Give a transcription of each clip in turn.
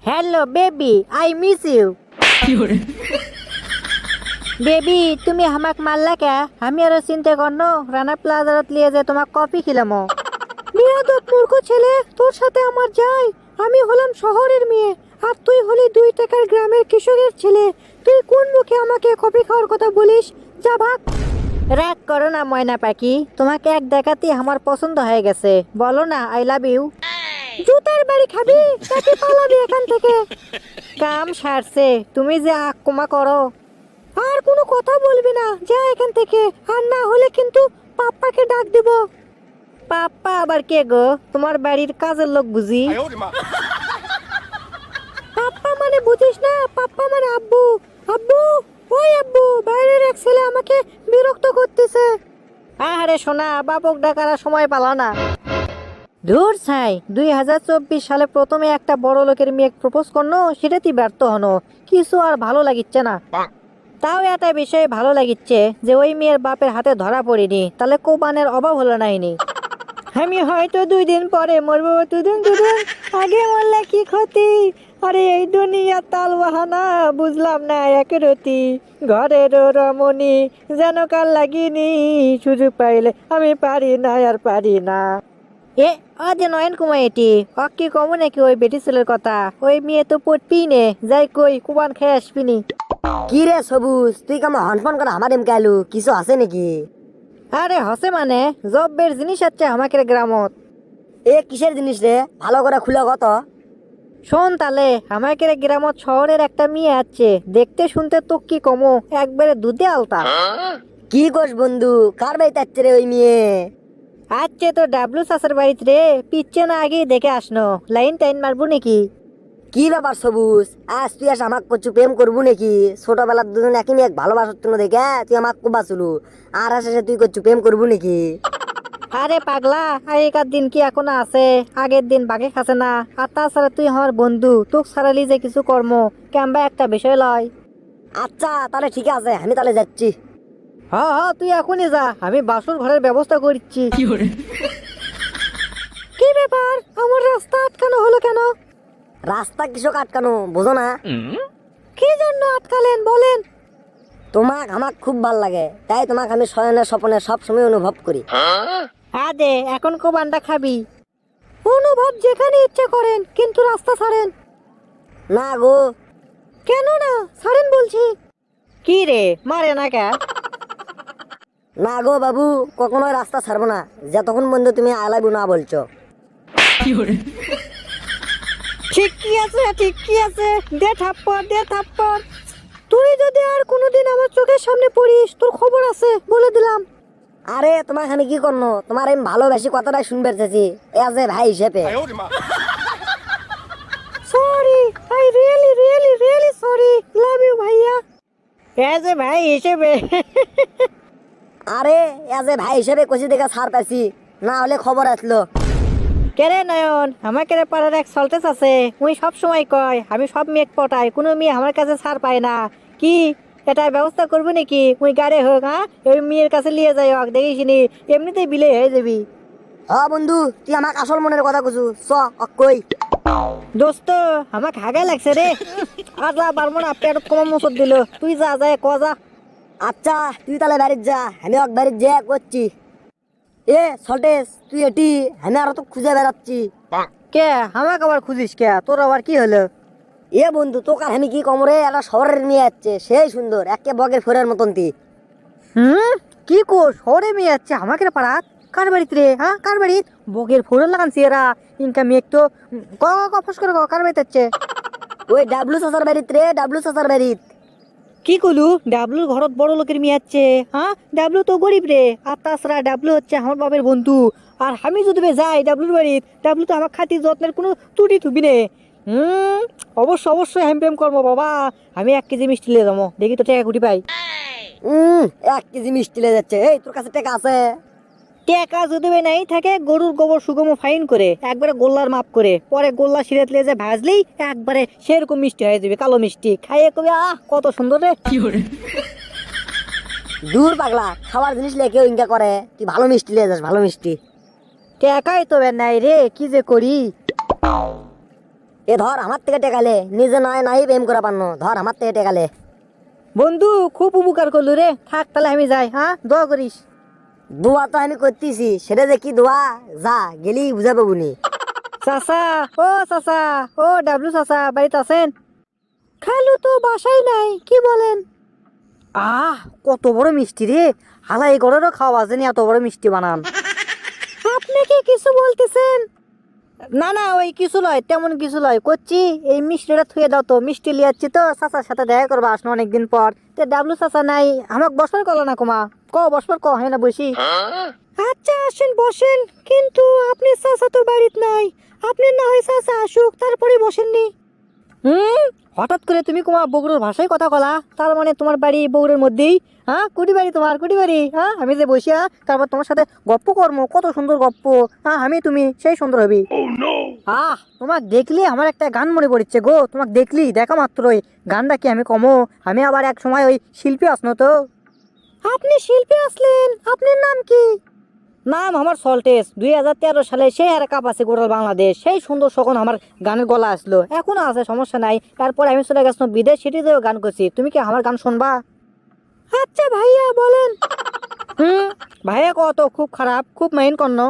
Hello baby, I miss you. Baby তুমি আমাক মারলা কে? আমি আরো চিন্তা করনো রানা প্লাজাত লিয়ে যে তোমাক কফি খিলামো। বিয়াদব মূর্খ ছেলে, তোর সাথে আমার যাই। আমি হলাম শহরের মেয়ে আর তুই হলি 2 টাকার গ্রামের কৃষকের ছেলে। তুই কোন মুখে আমাকে কফি খাওয়ার কথা বলিস? যা ভাগ। রাগ করো না ময়না পাখি, তোমাকে এক দেখাতেই আমার পছন্দ হয়ে গেছে। বলো না আই লাভ ইউ। জুতার বাড়ি খাবি নাকি পালাবি এখান থেকে? কাম সারছে, তুমি যে আকুমা করো। আর কোনো কথা বলবি না, যা এখান থেকে, আর না হলে কিন্তু পাপ্পাকে ডাক দিব। পাপ্পা আবার কে গো? তোমার বাড়ির কাজের লোক বুঝি? পাপ্পা মানে বুঝিস না? পাপ্পা মানে আব্বু। আব্বু, ওই আব্বু, বাইরের এক ছেলে আমাকে বিরক্ত করতেছে। আরে সোনা, বাপক ডাকার আর সময় পালা না। ধুর ছাই, 2024 সালে প্রথমে একটা বড় লোকের মেয়ে প্রপোজ করনো, সেটাতেই ব্যর্থ হনো। কিছু আর ভালো লাগিচ্ছে না। তাও একটা বিষয়ে ভালো লাগিচ্ছে যে ওই মেয়ের বাপের হাতে ধরা পড়িনি, তাহলে কোবানের অভাব হলো নাইনি। আমি হয়তো 2 দিন পরে মরবো। দুদিন আগে মরলে কি ক্ষতি? আরে এই দুনিয়া তাল বাহানা, বুঝলাম না একরতি। ঘরের রমণী যেন কাল লাগিনি, সুযোগ পাইলে আমি পারি না আর পারি না। এ যে নয়ন কুমার এটি কি কমু নাকি ওই বেটি ছেলের কথা? ওই মেয়ে তো পড়বি নে, যাই কই কুবান খেয়ে আসবিনি। কি রে সবুজ, তুই কেমন হনফন করে আমার এম কেলু? কিছু আছে নাকি? আরে হসে মানে জব্বের জিনিস আছে আমাকে গ্রামত। এ কিসের জিনিস রে? ভালো করে খুলে কত। শোন তালে, আমাকে গ্রামত শহরের একটা মেয়ে আছে, দেখতে শুনতে তো কি কমো, একবারে দুধে আলতা। কি কোস বন্ধু, কার বাড়িতে যাচ্ছে রে ওই মেয়ে? আচ্ছে তো ডাবলু চাষের বাড়িতে রে, পিচ্ছে না আগেই দেখে আসনো। লাইন টাইন মারবো নাকি? কি ব্যাপার সবুজ, আজ তুই আস আমাক করছু প্রেম করবো নাকি? ছোটবেলার দুজন একই মেয়ে ভালোবাসার জন্য দেখে তুই আমাক কোবাচুলু, আর আসে তুই করছু প্রেম করবো নাকি? আরে পাগলা, আগেকার দিন কি এখনো আছে? আগের দিন বাগে খাসে না। আর তাছাড়া তুই আমার বন্ধু, তোক ছাড়ালি যে কিছু কর্ম কেমবা একটা বিষয় লয়। আচ্ছা তাহলে ঠিক আছে, আমি তাহলে যাচ্ছি। হ্যাঁ তুই এখনই যা, আমি বাসর ঘরের ব্যবস্থা করছি। কি ব্যাপার, আমার রাস্তা আটকানো হলো কেন? রাস্তা কৃষক আটকানো বোঝো না? কি জন্য আটকালেন বলেন? তোমাক আমাক খুব ভাল লাগে, তাই তোমাক আমি শয়নের স্বপনে সব সময় অনুভব করি। আদে এখন কোবানটা খাবি। অনুভব যেখানে ইচ্ছে করেন, কিন্তু রাস্তা ছাড়েন না গো। কেন না? ছাড়েন বলছি। কি রে মারে না কে? না গো বাবু, কখনোই রাস্তা ছাড়বো না যতক্ষণ বন্ধু তুমি আই লাভ ইউ না বলছো। ঠিকই আছে, ঠিকই আছে, দে থাপ্পড়, দে থাপ্পড়। তুই যদি আর কোনোদিন আমার চোখের সামনে পড়িস, তোর খবর আছে বলে দিলাম। আরে তোমার আমি কি করনো, তোমার আমি ভালোবাসি কথাটাই শুনবে চাইছি এজ এ ভাই হিসেবে। Sorry, I really really really sorry, love you ভাইয়া। এজ এ ভাই হিসেবে। আরে এজ এ ভাই হিসেবে কষি দেখা ছাড় পাইছি, না হলে খবর আসলো। কেরে নয়ন, আমাকে পাড়ার এক সল্টেস আছে, উনি সব সময় কয় আমি সব মেয়ে পটাই, কোনো মেয়ে আমার কাছে ছাড় পায় না। কি এটা ব্যবস্থা করবো নাকি? উই গাড়ে হোক, হ্যাঁ এই মেয়ের কাছে নিয়ে যাই হোক, দেখিসনি এমনিতেই বিলে হয়ে যাবি। হ্যাঁ বন্ধু, তুই আমাকে আসল মনের কথা কছু, চ কই। দোস্ত আমাকে হাগে লাগছে রে, আর যা পারবো না, পেট কম মসর দিল। তুই যা যায় ক যা। আচ্ছা তুই তাহলে বাড়ির যা, আমি এক বাড়ির যা করছি। এ সল্টেস তুই এটি, আমি আরো তো খুঁজে বেড়াচ্ছি। কে আমাকে আবার খুঁজিস কে? তোর আবার কি হলো? এ বন্ধু তোকে আমি কি কমরে, একটা শহরের নিয়ে যাচ্ছে, সেই সুন্দর একে বগের ফোরের মতন তি। কি কর শহরে মেয়ে যাচ্ছে আমাকে পাড়াত? কার বাড়িতে রে? হ্যাঁ কার বাড়িত? বগের ফোড়ন লাগানছি এরা, ইনকা মেয়ে তো ফস করে কার বাড়িতে যাচ্ছে? ওই ডাবলু চাচার বাড়িত রে, ডাবলু চাচার বাড়িত। কি কলু? ডাবলুর ঘরত বড় লোকের মেয়ে যাচ্ছে? হ্যাঁ ডাবলু তো গরিব রে, আর তাছাড়া ডাবলু হচ্ছে আমার বাপের বন্ধু। আর আমি যদি যাই ডাবলুর বাড়িত, ডাবলু তো আমার খাতির যত্নের কোনো ত্রুটি থুবি নে। অবশ্যই আমি প্রেম করবো বাবা। আমি 1 কেজি মিষ্টি নিয়ে যাবো, দেখি তো টাকা কুটি পাই। 1 কেজি মিষ্টি লে যাচ্ছে, এই তোর কাছে টাকা আছে? টাকা যদি নাই থাকে, গরুর গোবর সুগম ফাইন করে একবারে গোল্লার মাপ করে, পরে গোল্লা সিরাত লিয়ে যে ভাজলেই একবারে সেরকম মিষ্টি হয়ে যাবে, কালো মিষ্টি খাইয়ে কবি আহ কত সুন্দর রে। দূর পাগলা, খাওয়ার জিনিস লেগে কেউ ইনকা করে, তুই ভালো মিষ্টি লিয়ে যাস, ভালো মিষ্টি। টাকাই তো নাই রে, কি যে করি। এ ধর আমার থেকে টেকালে, নিজে নয় নাই প্রেম করা পারনো, ধর আমার থেকে টেকালে। বন্ধু খুব উপকার করলু রে, থাক তাহলে আমি যাই, হ্যাঁ দোয়া করিস। দোয়া তো আমি করতেছি, সেটা যে কি দোয়া, যা গেলি বুঝা পাবুনি। চাচা, ও চাচা, ও ডাবলু চাচা বাড়িতে আছেন? খালু তো বাসায় নাই, কি বলেন? কত বড় মিষ্টি রে, হালাই গড়েরও খাওয়া জানি এত বড় মিষ্টি বানান। আপনি কি কিছু বলতেছেন? না না, ওই কিছু লয়, তেমন কিছু লয়, করছি এই মিষ্টিটা থুয়ে দাও তো, মিষ্টি লিয়াচ্ছি তো চাচার সাথে দেখা করবো আসনো অনেকদিন পর। তে ডাবলু চাচা নাই, আমাকে বসবার কলো না কুমা, বসবার হয় না বসি। আচ্ছা আসেন বসেন, কিন্তু আপনি চাচা তো বাড়িতে নাই, আপনি না হয় চাচা আসুক তারপরে বসেননি। হঠাৎ করে তুমি কুমা বগুড়ার ভাষায় কথা কলা, তার মানে তোমার বাড়ি বগুড়ার মধ্যেই? হ্যাঁ কুটি বাড়ি তোমার, কুটি বাড়ি? হ্যাঁ আমি যে বসিয়া তারপর তোমার সাথে গপ্প করবো, কত সুন্দর গপ্প, হ্যাঁ আমি তুমি সেই সুন্দর হবি। তোমাক দেখলি আমার একটা গান মনে পড়ছে গো, তোমাক দেখলি দেখা মাত্রই গানটা কি আমি কমো, আমি আবার এক সময় ওই শিল্পী আসনো তো। আপনি শিল্পী আসলেন, আপনার নাম কি? নাম আমার সল্টেস, 2013 সালে সেই আর কাপ আছে গোটাল বাংলাদেশ, সেই সুন্দর সখন আমার গানের গলা আসলো, এখনো আছে, সমস্যা নাই। তারপরে আমি চলে গেছিলাম বিদেশ, সিটিতেও গান করছি, তুমি কি আমার গান শুনবা? আচ্ছা ভাইয়া বলেন। ভাইয়া কত খুব খারাপ, খুব মাইন্ড কর্ণ।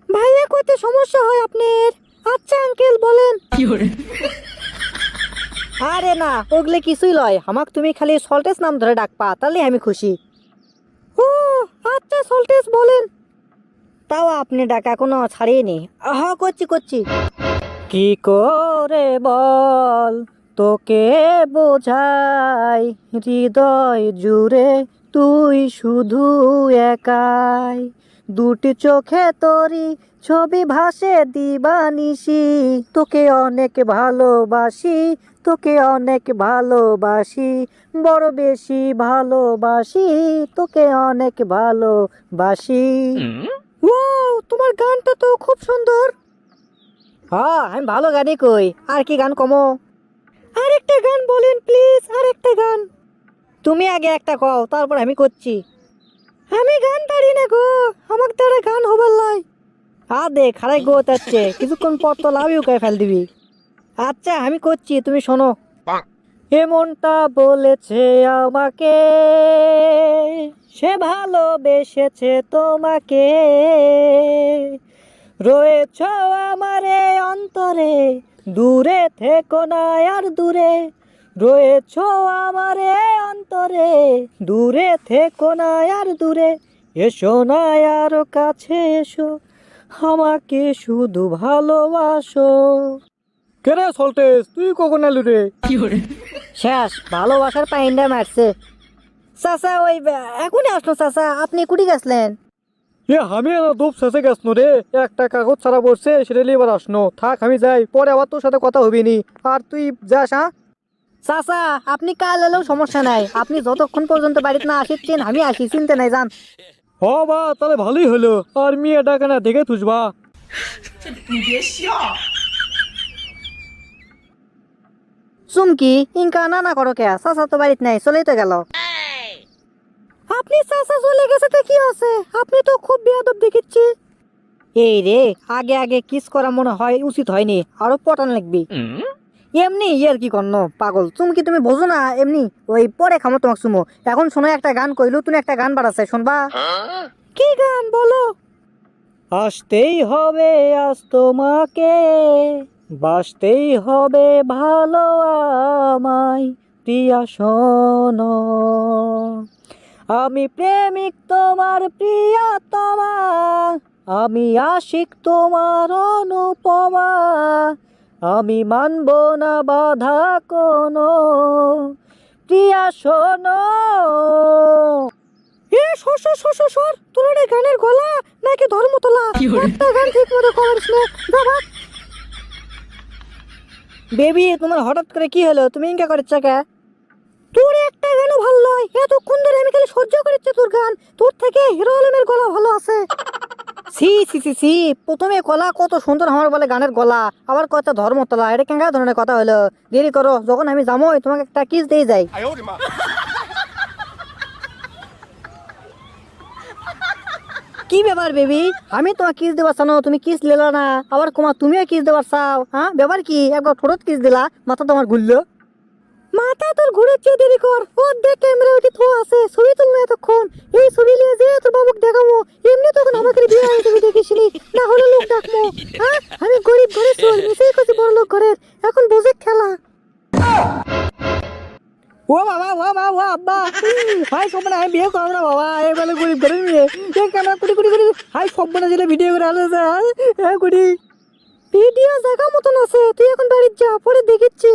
ভাইয়া কত সমস্যা হয় আপনার? আচ্ছা আঙ্কেল বলেন। আরে না, ওগুলো কিছুই লয়, আমাক তুমি খালি সল্টেস নাম ধরে ডাকপা, তাহলে আমি খুশি। ও আচ্ছা সল্টেস বলেন। তাও আপনি ডাকা কোনো ছাড়িয়ে করছি করছি। কি করে বল তোকে বোঝাই, হৃদয় জুড়ে তুই শুধু একাই, দুটি চোখে তোরি ছবি ভাসে দিবানিশি, তোকে অনেক ভালোবাসি, তোকে অনেক ভালোবাসি, বড় বেশি ভালোবাসি, তোকে অনেক ভালোবাসি। ওয়াও, তোমার গানটা তো খুব সুন্দর। হ্যাঁ আমি ভালো গানই কই, আর কি গান কমো? আরেকটা গান বলেন প্লিজ, আরেকটা গান। তুমি আগে একটা কও, তারপর আমি করছি। আমি গান পারি না গো, আমার দ্বারা গান হবার লাই। দে খারাই গো তাচ্ছে, কিছুক্ষণ পর তো লাভ ইউকায় ফেল দিবি। আচ্ছা আমি করছি, তুমি শোনো। এমনটা বলেছে আমাকে, সে ভালোবেসেছে তোমাকে, রয়েছ আমার এই অন্তরে, দূরে থেকো না আর দূরে, রয়েছ আমার এই অন্তরে, দূরে থেকো না আর দূরে, এসো না আর কাছে এসো, আমাকে শুধু ভালোবাসো। কেরে সল্টেস, তুই কখন এলু রে? শেষ, ভালোবাসার পাইন্ডা মারছে। চাচা ওই এখনই আসলো চাচা, আপনি কুটি গেছলেন? আমি দুপ শেষে গেছনো রে, একটা কাগজ ছাড়া পড়ছে, সেটা এবার আসনো, থাক আমি যাই, পরে আবার তোর সাথে কথা হবি নি, আর তুই যাস। হ্যাঁ চাচা আপনি কাল এলেও সমস্যা নাই, আপনি যতক্ষণ পর্যন্ত বাড়িতে না আসিচ্ছেন আমি আসি, চিনতে নাই, যান। হ বা তাহলে ভালোই হলো, আর মেয়ে ডাকা না দেখে তুসবা। চুমকি ইনকা না করো কে, চাচা তো বাড়িতে নাই, চলেই তো গেল। আপনি চাচা চলে গেছে তো কি আছে, আপনি তো খুব বেয়াদব দেখিচ্ছি। এই রে, আগে আগে কিস করা মনে হয় উচিত হয়নি, আরো পটান লাগবি। এমনি ইয়ার কি করনো পাগল, চুমকি তুমি বোঝো না, এমনি ওই পরে খামো তোমাকে চুমো। এখন শোনো, একটা গান কইলু, তুমি একটা গান বাড়াচ্ছে, শুনবা? কি গান বলো? আসতেই হবে আজ তোমাকে, বাসতেই হবে ভালো আমায়, প্রিয়া শোনো, আমি প্রেমিক তোমার প্রিয়তমা, আমি আশিক তোমার অনুপমা, আমি মানব না বাধা কোনো, প্রিয়া শোনো। সর তোর গানের গলা নাকি ধর্মতলা, একটা গান ঠিক মতো করিস না, যা ভাগ। বেবি তোমার হঠাৎ করে কি হলো, তুমি ইনকা করছ কে? তোর একটা গানও ভালো নয়, এতক্ষণ ধরে আমি খালি সহ্য করছি তোর গান, তোর থেকে হিরো আলমের গলা ভালো আছে। সি সি সি সি, প্রথমে গলা কত সুন্দর আমার বলে গানের গলা, আবার কত ধর্মতলা, এটা কেঙ্গা ধরনের কথা হলো? দেরি করো, যখন আমি যাবোই তোমাকে একটা কিস দিয়ে যাই। কি ব্যাপার বেবি? আমি তোমার কিস দেবার চাও, তুমি কিস লেলা না, আবার কুমা তুমিও কিস দেবার চাও? হ্যাঁ ব্যাপার কি? একবার ঠোঁটত কিস দিলা, মাথা তোমার ঘুরলো। মাথা তোর ঘুরে চেয়ে দেরি কর, ও দেখ ক্যামেরা ওইটি থো আছে, ছবি তুললো এতক্ষণ। এই ছবি নিয়ে যে তোর বাবুক দেখাবো, এমনি তখন আমাকে বিয়ে হয়ে ছবি দেখিসনি, না হলে লোক ডাকবো। হ্যাঁ আমি গরিব ঘরে চল, মিশে করছি বড় লোক ঘরের, এখন বোঝে খেলা। ও বাবা ও বাবা ও আব্বা, হাই সব না, আমি বিয়ে করবো না বাবা, এই বলে গরিব ঘরের মেয়ে, এই ক্যামেরা কুড়ি কুড়ি কুড়ি, হাই সব না ছেলে ভিডিও করে আলো যায়, হ্যাঁ কুড়ি ভিডিও জায়গা মতন আছে, তুই এখন বাড়ির যা, পরে দেখিচ্ছি।